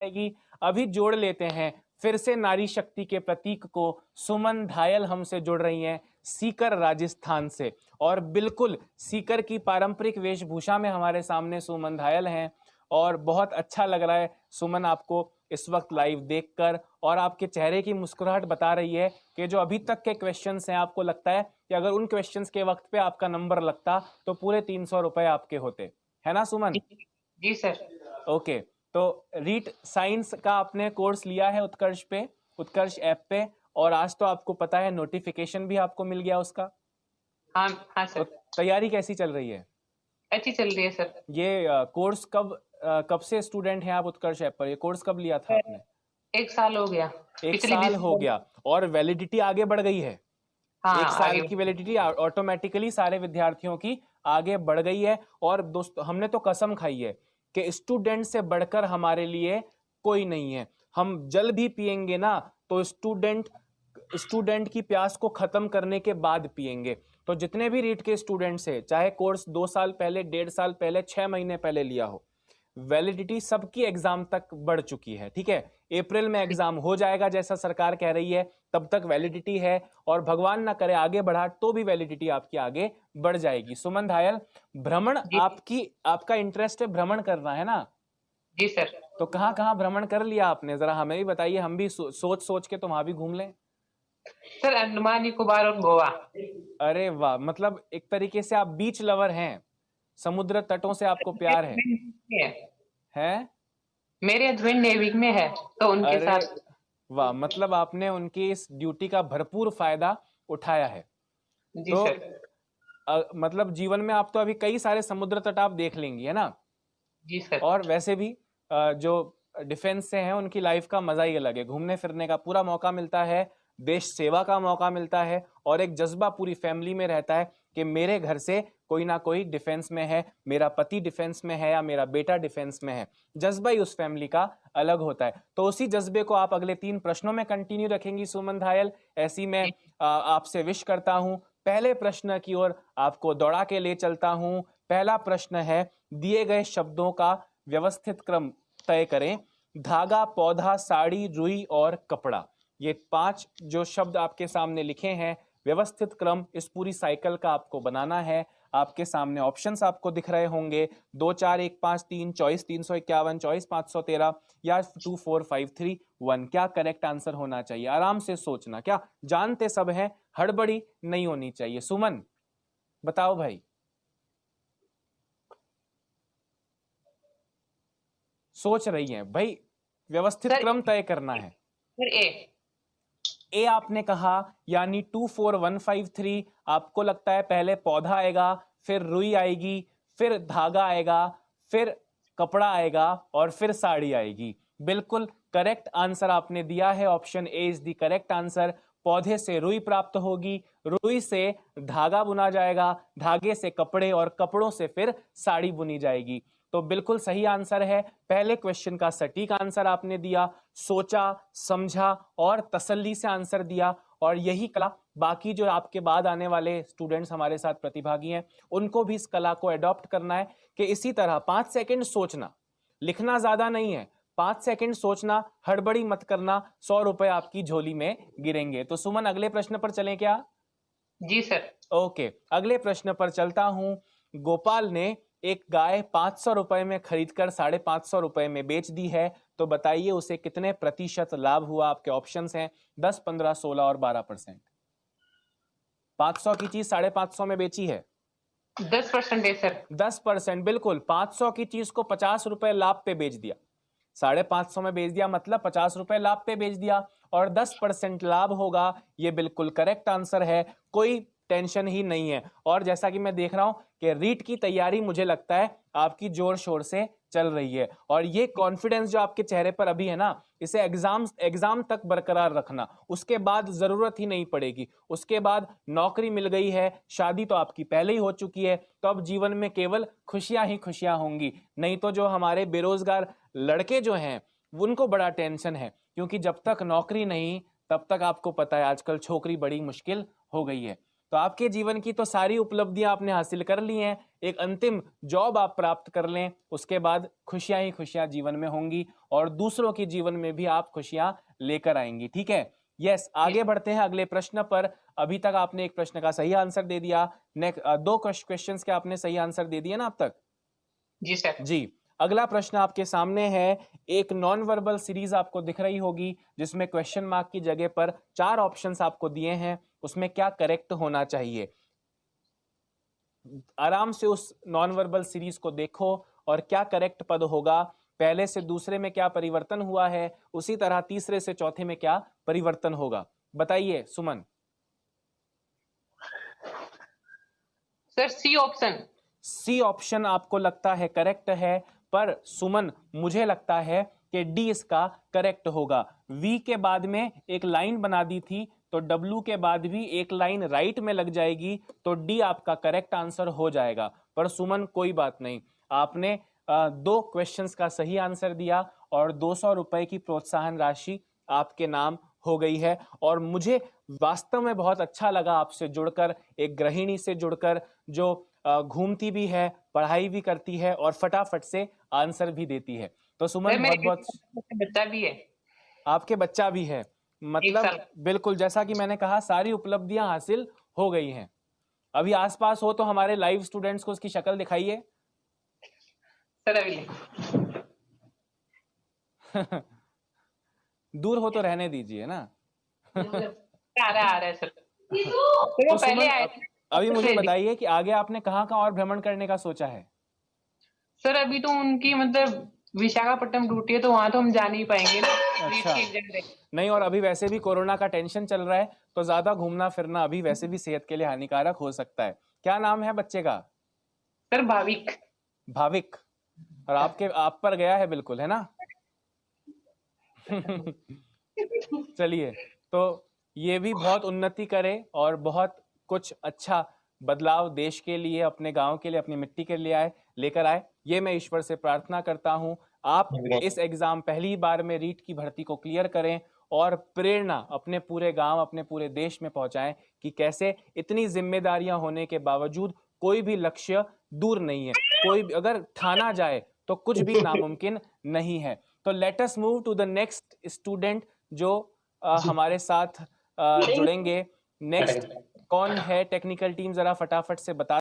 जाएगी। अभी जोड़ लेते हैं फिर से नारी शक्ति के प्रतीक को। सुमन धायल हमसे जुड़ रही हैं सीकर राजस्थान से, और बिल्कुल सीकर की पारंपरिक वेशभूषा में हमारे सामने सुमन धायल हैं। और बहुत अच्छा लग रहा है सुमन आपको इस वक्त लाइव देखकर, और आपके चेहरे की मुस्कुराहट बता रही है कि जो अभी तक के क्वेश्चंस हैं, आपको लगता है कि अगर उन क्वेश्चंस के वक्त पे आपका नंबर लगता तो पूरे 300 रुपए आपके होते, है ना सुमन? जी सर। ओके, तो रीट साइंस का आपने कोर्स लिया है उत्कर्ष पे, उत्कर्ष ऐप पे, और आज तो आपको पता है नोटिफिकेशन भी आपको मिल गया उसका। हाँ हाँ तो सर। तैयारी कैसी चल रही है? अच्छी चल रही है सर। ये कोर्स कब से स्टूडेंट हैं आप उत्कर्ष ऐप पर? ये कोर्स कब लिया था आपने? 1 साल हो गया। एक पिछले साल हो दिसंबर। गया, और वैलिडिटी आगे बढ़ गई है। हाँ एक साल आगे। की वैलिडिटी ऑटोमेटिकली सारे विद्यार्थियों की आगे बढ़ गई है। और दोस्तों, हमने तो कसम खाई है कि स्टूडेंट से बढ़कर हमारे लिए कोई नहीं है। हम जल भी पिएंगे ना तो स्टूडेंट की प्यास को खत्म करने के बाद पिएंगे। तो जितने भी रीट के स्टूडेंट्स हैं, चाहे कोर्स 2 साल पहले, 1.5 साल पहले, 6 महीने पहले लिया हो, वैलिडिटी सबकी एग्जाम तक बढ़ चुकी है। ठीक है, अप्रैल में एग्जाम हो जाएगा जैसा सरकार कह रही है, तब तक वैलिडिटी है। और भगवान ना करे आगे बढ़ा तो भी वैलिडिटी आपकी आगे बढ़ जाएगी। सुमन धायल, भ्रमण जी आपका इंटरेस्ट है, भ्रमण करना है ना? जी सर। तो कहाँ कहाँ भ्रमण कर लिया आपने, जरा हमें भी बताइए, हम भी सोच सोच के तो वहां भी घूम लें। सर अंडमान निकोबार और गोवा। अरे वाह, मतलब एक तरीके से आप बीच लवर हैं, समुद्र तटों से आपको प्यार है? हैं? मेरे हस्बैंड नेवी में है तो उनके अरे साथ। वाह, मतलब आपने उनकी इस ड्यूटी का भरपूर फायदा उठाया है। जी तो सर। मतलब जीवन में आप तो अभी कई सारे समुद्र तट आप देख लेंगी, है ना? जी सर। और वैसे भी जो डिफेंस से हैं उनकी लाइफ का मजा ही अलग है, घूमने फिरने का पूरा मौका मिलता है, देश सेवा का मौका मिलता है, और एक जज्बा पूरी फैमिली में रहता है कि मेरे घर से कोई ना कोई डिफेंस में है, मेरा पति डिफेंस में है या मेरा बेटा डिफेंस में है। जज्बा ही उस फैमिली का अलग होता है। तो उसी जज्बे को आप अगले 3 प्रश्नों में कंटिन्यू रखेंगी सुमन धायल, ऐसी मैं आपसे विश करता हूं। पहले प्रश्न की ओर आपको दौड़ा के ले चलता हूं। पहला प्रश्न है, दिए गए शब्दों का व्यवस्थित क्रम तय करें। धागा, पौधा, साड़ी, रुई और कपड़ा, ये 5 जो शब्द आपके सामने लिखे हैं, व्यवस्थित क्रम इस पूरी साइकिल का आपको बनाना है। आपके सामने ऑप्शंस आपको दिख रहे होंगे, 2 4 1 5 3, चॉइस 351, चॉइस 513 या 2 4 5 3 1। क्या करेक्ट आंसर होना चाहिए? आराम से सोचना, क्या जानते सब हैं, हड़बड़ी नहीं होनी चाहिए। सुमन बताओ भाई। सोच रही हैं भाई, व्यवस्थित सर क्रम तय करना है। सर ए। ए आपने कहा, यानी 24153। आपको लगता है पहले पौधा आएगा, फिर रुई आएगी, फिर धागा आएगा, फिर कपड़ा आएगा और फिर साड़ी आएगी। बिल्कुल करेक्ट आंसर आपने दिया है, option A is the correct answer. पौधे से रुई प्राप्त होगी, रुई से धागा बुना जाएगा, धागे से कपड़े और कपड़ों से फिर साड़ी बुनी जाएगी। तो बिल्कुल सही आंसर है। पहले क्वेश्चन का सटीक आंसर आपने दिया, सोचा समझा और तसल्ली से आंसर दिया। और यही कला बाकी जो आपके बाद आने वाले स्टूडेंट्स हमारे साथ प्रतिभागी हैं, उनको भी इस कला को एडॉप्ट करना है कि इसी तरह 5 सेकंड सोचना, लिखना ज्यादा नहीं है, 5 सेकंड सोचना, हड़बड़ी मत करना, 100 रुपए आपकी झोली में गिरेंगे। तो सुमन अगले प्रश्न पर चलें क्या? जी सर। ओके, अगले प्रश्न पर चलता हूं। गोपाल ने एक गाय 500 रुपए में खरीदकर 550 रुपए में बेच दी है, तो बताइए उसे कितने प्रतिशत लाभ हुआ? आपके ऑप्शंस हैं 10, 15, 16 और 12%। 500 की चीज 550 में बेची है। 10% है सर। 10%, बिल्कुल। 500 की चीज को 50 रुपए लाभ पे बेच दिया, 550 में बेच दिया, मतलब 50 रुपए लाभ पे बेच दिया, और 10% लाभ होगा। ये बिल्कुल करेक्ट आंसर है, कोई टेंशन ही नहीं है। और जैसा कि मैं देख रहा हूं कि रीट की तैयारी मुझे लगता है आपकी जोर शोर से चल रही है, और ये कॉन्फिडेंस जो आपके चेहरे पर अभी है ना, इसे एग्जाम तक बरकरार रखना। उसके बाद जरूरत ही नहीं पड़ेगी, उसके बाद नौकरी मिल गई है, शादी तो आपकी पहले ही हो चुकी है, तो अब जीवन में केवल खुशियां ही खुशियां होंगी। नहीं तो जो हमारे बेरोजगार लड़के जो हैं उनको बड़ा टेंशन है, क्योंकि जब तक नौकरी नहीं तब तक आपको पता है आजकल छोकरी बड़ी मुश्किल हो गई है। तो आपके जीवन की तो सारी उपलब्धियां आपने हासिल कर ली हैं, एक अंतिम जॉब आप प्राप्त कर लें, उसके बाद खुशियां ही खुशियां जीवन में होंगी और दूसरों के जीवन में भी आप खुशियां लेकर आएंगी। ठीक है, यस, आगे बढ़ते हैं अगले प्रश्न पर। अभी तक आपने एक प्रश्न का सही आंसर दे दिया, नेक्स्ट 2 क्वेश्चंस के आपने सही आंसर दे दिए ना अब तक। जी सर। जी, अगला प्रश्न आपके सामने है। एक नॉन वर्बल सीरीज आपको दिख रही होगी जिसमें क्वेश्चन मार्क की जगह पर 4 ऑप्शंस आपको दिए हैं, उसमें क्या करेक्ट होना चाहिए। आराम से उस नॉन वर्बल सीरीज को देखो और क्या करेक्ट पद होगा, पहले से दूसरे में क्या परिवर्तन हुआ है, उसी तरह तीसरे से चौथे में क्या परिवर्तन होगा। बताइए Suman. Sir C option. C option आपको लगता है करेक्ट है, पर सुमन मुझे लगता है कि डी इसका करेक्ट होगा। वी के बाद में एक लाइन बना दी थी तो डब्ल्यू के बाद भी एक लाइन राइट में लग जाएगी, तो डी आपका करेक्ट आंसर हो जाएगा। पर सुमन कोई बात नहीं, आपने 2 क्वेश्चंस का सही आंसर दिया और 200 रुपए की प्रोत्साहन राशि आपके नाम हो गई है। और मुझे वास्तव में बहुत अच्छा लगा आपसे जुड़कर, एक गृहिणी से जुड़कर जो घूमती भी है, पढ़ाई भी करती है और फटाफट से आंसर भी देती है। तो सुमन बहुत बहुत, बच्चा भी है, आपके बच्चा भी है, मतलब बिल्कुल जैसा कि मैंने कहा सारी उपलब्धियां हासिल हो गई हैं। अभी आसपास हो तो हमारे लाइव स्टूडेंट्स को उसकी शक्ल दिखाइए। सर अभी दूर हो तो रहने दीजिए ना। आ रहा है सर। तो पहले सुमन, आए अभी मुझे बताइए कि आगे आपने कहाँ कहाँ और भ्रमण करने का सोचा है। सर अभी तो उनकी मतलब विशाखापट्टनम ड्यूटी है तो वहां तो हम जा नहीं पाएंगे ना। अच्छा, नहीं, और अभी वैसे भी कोरोना का टेंशन चल रहा है तो ज्यादा घूमना फिरना अभी वैसे भी सेहत के लिए हानिकारक हो सकता है। क्या नाम है बच्चे का? सर भाविक। भाविक, और आपके आप पर गया है बिल्कुल, है ना? चलिए, तो ये भी बहुत उन्नति करे और बहुत कुछ अच्छा बदलाव देश के लिए, अपने गांव के लिए, अपनी मिट्टी के लिए लेकर आए, ये मैं ईश्वर से प्रार्थना करता हूं। आप इस एग्जाम पहली बार में रीट की भर्ती को क्लियर करें और प्रेरणा अपने पूरे गांव, अपने पूरे देश में पहुंचाएं कि कैसे इतनी जिम्मेदारियां होने के बावजूद कोई भी लक्ष्य दूर नहीं है, कोई भी अगर ठाना जाए तो कुछ भी नामुमकिन नहीं है। तो let us move to the next student जो हमारे साथ जुड़ेंगे। नेक्स्ट कौन है टेक्निकल टीम, जरा फटाफट से बता